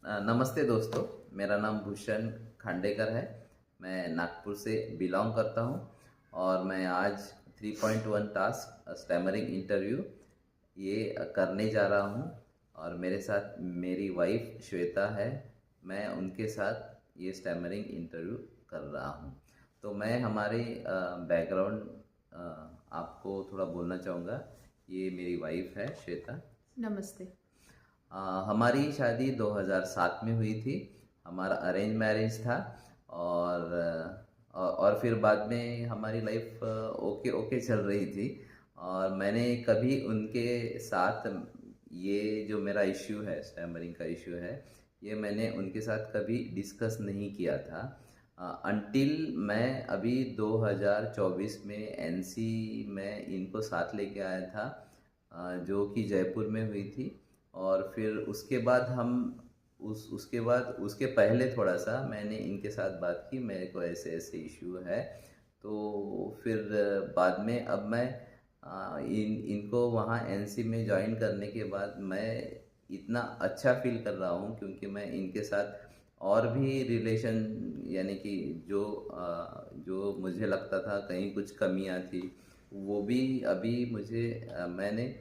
नमस्ते दोस्तों, मेरा नाम भूषण खांडेकर है। मैं नागपुर से बिलॉन्ग करता हूँ और मैं आज 3.1 टास्क स्टैमरिंग इंटरव्यू ये करने जा रहा हूँ और मेरे साथ मेरी वाइफ श्वेता है। मैं उनके साथ ये स्टैमरिंग इंटरव्यू कर रहा हूँ। तो मैं हमारे बैकग्राउंड आपको थोड़ा बोलना चाहूँगा। ये मेरी वाइफ है श्वेता। नमस्ते। हमारी शादी 2007 में हुई थी। हमारा अरेंज मैरिज था और और फिर बाद में हमारी लाइफ ओके ओके चल रही थी और मैंने कभी उनके साथ ये जो मेरा इश्यू है, स्टैमरिंग का इश्यू है, ये मैंने उनके साथ कभी डिस्कस नहीं किया था अनटिल मैं अभी 2024 में एनसी में इनको साथ लेके आया था, जो कि जयपुर में हुई थी। और फिर उसके बाद हम उसके बाद उसके पहले थोड़ा सा मैंने इनके साथ बात की, मेरे को ऐसे ऐसे इश्यू है। तो फिर बाद में अब मैं इनको वहाँ एनसी में ज्वाइन करने के बाद मैं इतना अच्छा फील कर रहा हूँ क्योंकि मैं इनके साथ और भी रिलेशन, यानी कि जो मुझे लगता था कहीं कुछ कमियां थी, वो भी अभी मुझे मैंने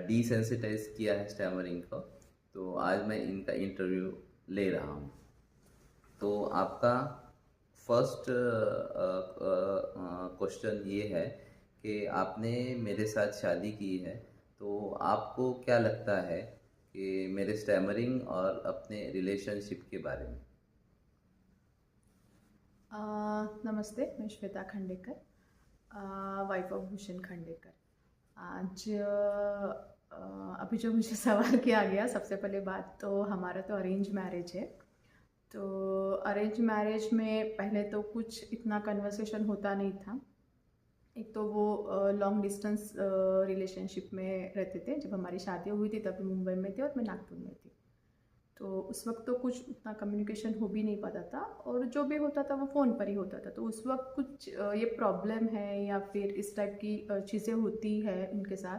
डिसेंसिटाइज किया है स्टैमरिंग को। तो आज मैं इनका इंटरव्यू ले रहा हूँ। तो आपका फर्स्ट क्वेश्चन ये है कि आपने मेरे साथ शादी की है, तो आपको क्या लगता है कि मेरे स्टैमरिंग और अपने रिलेशनशिप के बारे में? नमस्ते, मैं श्वेता खांडेकर, वाइफ ऑफ भूषण खांडेकर। आज अभी जो मुझे सवाल किया गया, सबसे पहले बात तो हमारा तो अरेंज मैरिज है। तो अरेंज मैरिज में पहले तो कुछ इतना कन्वर्सेशन होता नहीं था। एक तो वो लॉन्ग डिस्टेंस रिलेशनशिप में रहते थे। जब हमारी शादी हुई थी तब मुंबई में थे और मैं नागपुर में थी। तो उस वक्त तो कुछ उतना कम्युनिकेशन हो भी नहीं पाता था और जो भी होता था वो फ़ोन पर ही होता था। तो उस वक्त कुछ ये प्रॉब्लम है या फिर इस टाइप की चीज़ें होती है उनके साथ,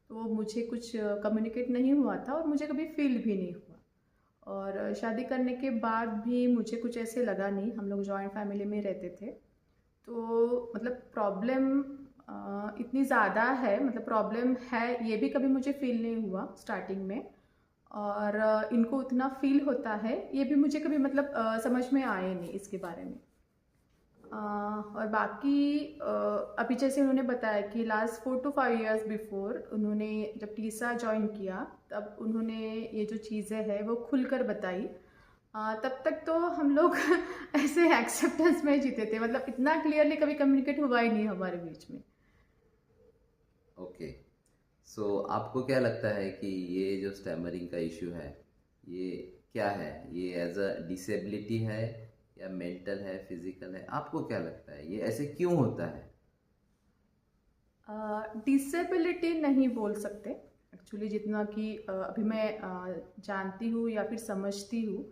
तो वो मुझे कुछ कम्युनिकेट नहीं हुआ था और मुझे कभी फील भी नहीं हुआ। और शादी करने के बाद भी मुझे कुछ ऐसे लगा नहीं। हम लोग जॉइंट फैमिली में रहते थे, तो मतलब प्रॉब्लम इतनी ज़्यादा है, मतलब प्रॉब्लम है ये भी कभी मुझे फील नहीं हुआ स्टार्टिंग में। और इनको उतना फील होता है ये भी मुझे कभी मतलब समझ में आए नहीं इसके बारे में। और बाकी अभी जैसे उन्होंने बताया कि लास्ट 4 to 5 years बिफोर उन्होंने जब टीसा ज्वाइन किया तब उन्होंने ये जो चीज़ें हैं वो खुलकर बताई। तब तक तो हम लोग ऐसे एक्सेप्टेंस में जीते थे, मतलब इतना क्लियरली कभी कम्युनिकेट हुआ ही नहीं हमारे बीच में। ओके। सो आपको क्या लगता है कि ये जो स्टैमरिंग का इश्यू है, ये क्या है? ये एज अ डिसेबिलिटी है या मेंटल है, फिजिकल है? आपको क्या लगता है ये ऐसे क्यों होता है? डिसेबिलिटी नहीं बोल सकते एक्चुअली, जितना कि अभी मैं जानती हूँ या फिर समझती हूँ।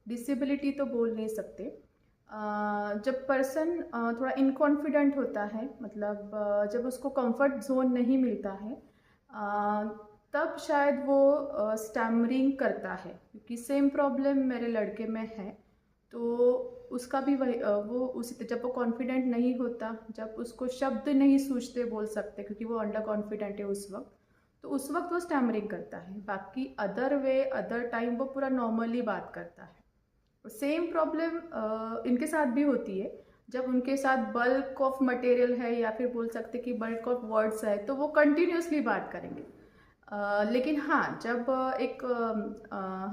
डिसेबिलिटी तो बोल नहीं सकते। जब पर्सन थोड़ा इनकॉन्फिडेंट होता है, मतलब जब उसको कंफर्ट जोन नहीं मिलता है, तब शायद वो स्टैमरिंग करता है, क्योंकि सेम प्रॉब्लम मेरे लड़के में है। तो उसका भी वही वो उसी जब वो कॉन्फिडेंट नहीं होता, जब उसको शब्द नहीं सूझते बोल सकते क्योंकि वो अंडर कॉन्फिडेंट है उस वक्त, तो उस वक्त वो स्टैमरिंग करता है। बाकी अदर वे अदर टाइम वो पूरा नॉर्मली बात करता है। सेम प्रॉब्लम इनके साथ भी होती है। जब उनके साथ बल्क ऑफ मटेरियल है या फिर बोल सकते कि बल्क ऑफ वर्ड्स है तो वो कंटिन्यूसली बात करेंगे। लेकिन हाँ, जब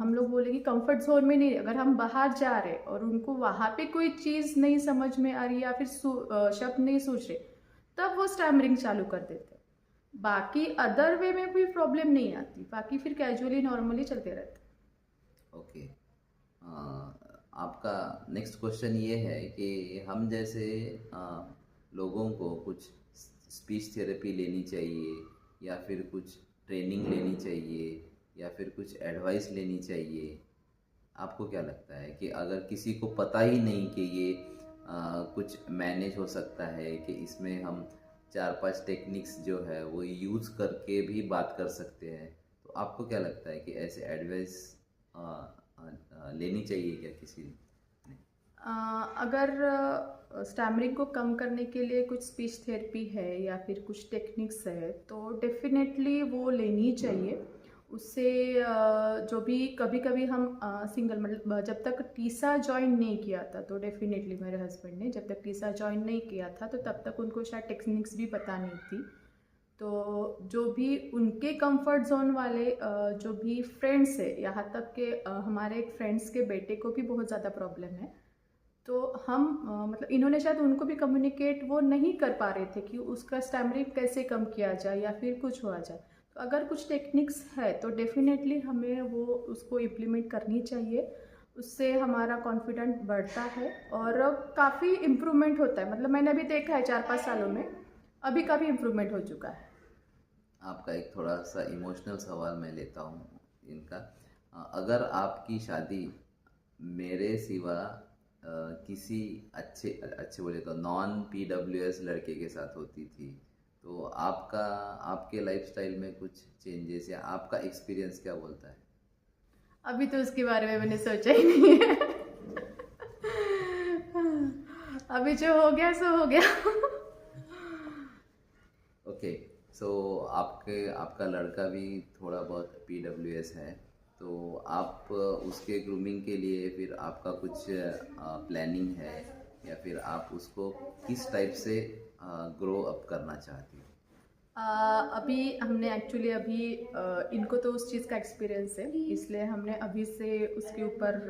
हम लोग बोले कि कंफर्ट जोन में नहीं, अगर हम बाहर जा रहे और उनको वहाँ पे कोई चीज़ नहीं समझ में आ रही या फिर शब्द नहीं सूझ रहे, तब वो स्टैमरिंग चालू कर देते हैं। बाकी अदर वे में कोई प्रॉब्लम नहीं आती, बाकी फिर कैजुअली नॉर्मली चलते रहते। ओके। आपका नेक्स्ट क्वेश्चन ये है कि हम जैसे अ, लोगों को कुछ स्पीच थेरेपी लेनी चाहिए या फिर कुछ ट्रेनिंग लेनी चाहिए या फिर कुछ एडवाइस लेनी चाहिए? आपको क्या लगता है कि अगर किसी को पता ही नहीं कि ये कुछ मैनेज हो सकता है, कि इसमें हम 4-5 टेक्निक्स जो है वो यूज़ करके भी बात कर सकते हैं, तो आपको क्या लगता है कि ऐसे एडवाइस लेनी चाहिए क्या किसी ने? अगर स्टैमरिंग को कम करने के लिए कुछ स्पीच थेरेपी है या फिर कुछ टेक्निक्स है तो डेफिनेटली वो लेनी चाहिए। उससे जो भी कभी कभी हम सिंगल मतलब जब तक टीसा ज्वाइन नहीं किया था तो डेफिनेटली मेरे हस्बैंड ने जब तक टीसा ज्वाइन नहीं किया था तो तब तक उनको शायद टेक्निक्स भी पता नहीं थी। तो जो भी उनके कंफर्ट जोन वाले जो भी फ्रेंड्स है यहाँ तक के हमारे एक फ्रेंड्स के बेटे को भी बहुत ज़्यादा प्रॉब्लम है। तो हम मतलब इन्होंने शायद उनको भी कम्युनिकेट वो नहीं कर पा रहे थे कि उसका स्टैमरिंग कैसे कम किया जाए या फिर कुछ हुआ जाए। तो अगर कुछ टेक्निक्स है तो डेफिनेटली हमें वो उसको इम्प्लीमेंट करनी चाहिए। उससे हमारा कॉन्फिडेंट बढ़ता है और काफ़ी इम्प्रूवमेंट होता है। मतलब मैंने अभी देखा है 4-5 सालों में अभी काफ़ी इम्प्रूवमेंट हो चुका है। आपका एक थोड़ा सा इमोशनल सवाल मैं लेता हूँ इनका। अगर आपकी शादी मेरे सिवा किसी अच्छे अच्छे बोले तो नॉन PWS लड़के के साथ होती थी तो आपका आपके लाइफस्टाइल में कुछ चेंजेस या आपका एक्सपीरियंस क्या बोलता है? अभी तो उसके बारे में मैंने सोचा ही नहीं है। अभी जो हो गया सो हो गया। ओके, सो आपके आपका लड़का भी थोड़ा बहुत PWS है तो आप उसके ग्रूमिंग के लिए फिर आपका कुछ प्लानिंग है या फिर आप उसको किस टाइप से ग्रो अप करना चाहती हो? अभी हमने एक्चुअली अभी इनको तो उस चीज़ का एक्सपीरियंस है इसलिए हमने अभी से उसके ऊपर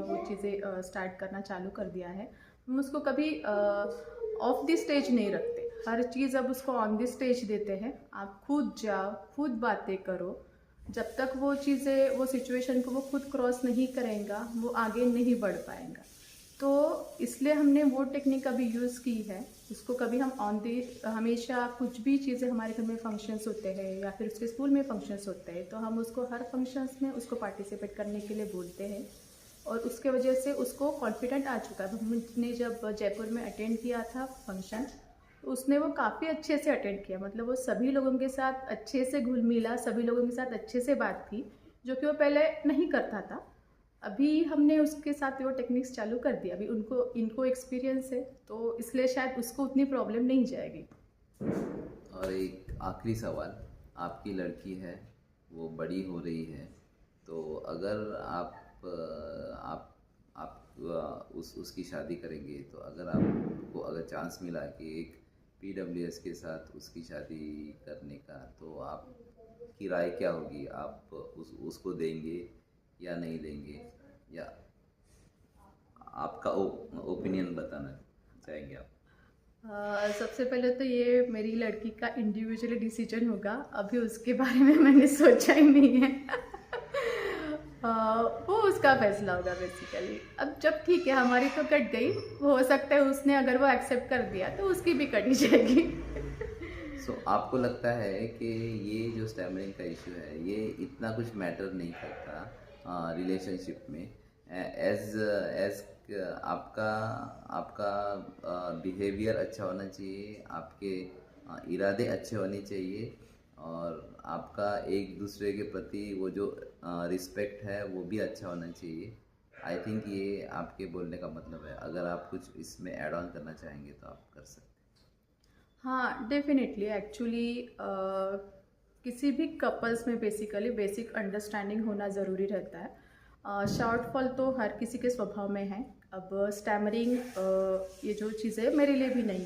वो चीज़ें स्टार्ट करना चालू कर दिया है। हम उसको कभी ऑफ द स्टेज नहीं रखते, हर चीज़ अब उसको ऑन द स्टेज देते हैं। आप खुद जाओ, खुद बातें करो। जब तक वो चीज़ें वो सिचुएशन को वो खुद क्रॉस नहीं करेगा वो आगे नहीं बढ़ पाएगा। तो इसलिए हमने वो टेक्निक अभी यूज़ की है। उसको कभी हम ऑन दी हमेशा कुछ भी चीज़ें हमारे घर में फंक्शंस होते हैं या फिर उसके स्कूल में फंक्शंस होते हैं तो हम उसको हर फंक्शंस में उसको पार्टिसिपेट करने के लिए बोलते हैं और उसके वजह से उसको कॉन्फिडेंट आ चुका है। हमने जब जयपुर में अटेंड किया था फंक्शन तो उसने वो काफ़ी अच्छे से अटेंड किया। मतलब वो सभी लोगों के साथ अच्छे से घुल मिला, सभी लोगों के साथ अच्छे से बात की जो कि वो पहले नहीं करता था। अभी हमने उसके साथ वो टेक्निक्स चालू कर दिया। अभी उनको इनको एक्सपीरियंस है तो इसलिए शायद उसको उतनी प्रॉब्लम नहीं जाएगी। और एक आखिरी सवाल, आपकी लड़की है वो बड़ी हो रही है तो अगर आप उसकी शादी करेंगे तो अगर आपको अगर चांस मिला कि एक PWS के साथ उसकी शादी करने का तो आपकी राय क्या होगी? आप उसको देंगे या नहीं देंगे या आपका ओपिनियन बताना चाहेंगे आप? सबसे पहले तो ये मेरी लड़की का इंडिविजुअली डिसीजन होगा। अभी उसके बारे में मैंने सोचा ही नहीं है। वो उसका फैसला होगा बेसिकली। अब जब ठीक है हमारी तो कट गई, हो सकता है उसने अगर वो एक्सेप्ट कर दिया तो उसकी भी कट ही जाएगी। आपको लगता है कि ये जो स्टैमरिंग का इशू है ये इतना कुछ मैटर नहीं करता रिलेशनशिप में? एज एज आपका आपका बिहेवियर अच्छा होना चाहिए, आपके इरादे अच्छे होने चाहिए और आपका एक दूसरे के प्रति वो जो रिस्पेक्ट है वो भी अच्छा होना चाहिए। आई थिंक ये आपके बोलने का मतलब है। अगर आप कुछ इसमें ऐड ऑन करना चाहेंगे तो आप कर सकते हैं। हाँ डेफिनेटली एक्चुअली किसी भी कपल्स में बेसिकली बेसिक अंडरस्टैंडिंग होना ज़रूरी रहता है। शॉर्टफॉल तो हर किसी के स्वभाव में है। अब स्टैमरिंग ये जो चीज़ है मेरे लिए भी नहीं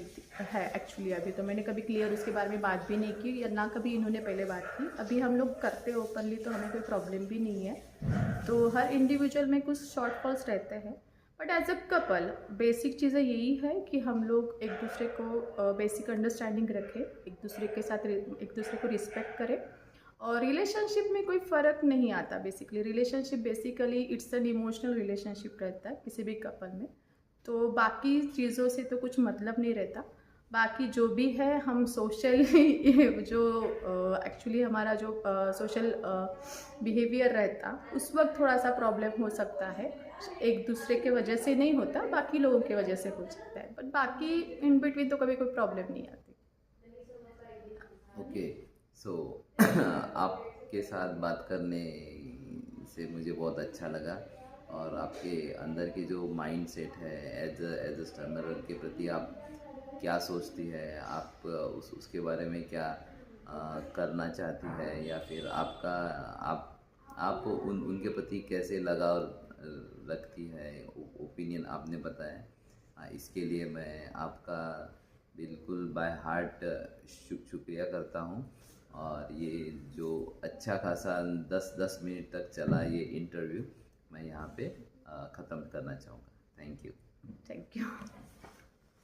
है एक्चुअली। अभी तो मैंने कभी क्लियर उसके बारे में बात भी नहीं की या ना कभी इन्होंने पहले बात की। अभी हम लोग करते ओपनली तो हमें कोई प्रॉब्लम भी नहीं है। तो हर इंडिविजुअल में कुछ शॉर्टफॉल्स रहते हैं but as a couple basic चीज़ें यही है कि हम लोग एक दूसरे को बेसिक अंडरस्टैंडिंग रखें, एक दूसरे के साथ एक दूसरे को रिस्पेक्ट करें और रिलेशनशिप में कोई फ़र्क नहीं आता। Basically relationship basically it's an emotional relationship रहता है किसी भी कपल में। तो बाकी चीज़ों से तो कुछ मतलब नहीं रहता। बाकी जो भी है हम सोशल जो एक्चुअली हमारा जो सोशल बिहेवियर रहता उस वक्त थोड़ा सा प्रॉब्लम हो सकता है। एक दूसरे के वजह से नहीं होता, बाकी लोगों के वजह से हो सकता है बट बाकी इन बिटवीन तो कभी कोई प्रॉब्लम नहीं आती। ओके, सो आपके साथ बात करने से मुझे बहुत अच्छा लगा और आपके अंदर की जो माइंड सेट है एज अ स्टनर के प्रति आप क्या सोचती है, आप उसके बारे में क्या करना चाहती है, या फिर आपका आप उनके प्रति कैसे लगाव रखती है, ओपिनियन आपने बताया। इसके लिए मैं आपका बिल्कुल बाय हार्ट शुक्रिया करता हूँ। और ये जो अच्छा खासा 10 मिनट तक चला ये इंटरव्यू, मैं यहाँ पे ख़त्म करना चाहूँगा। Thank you. Thank you.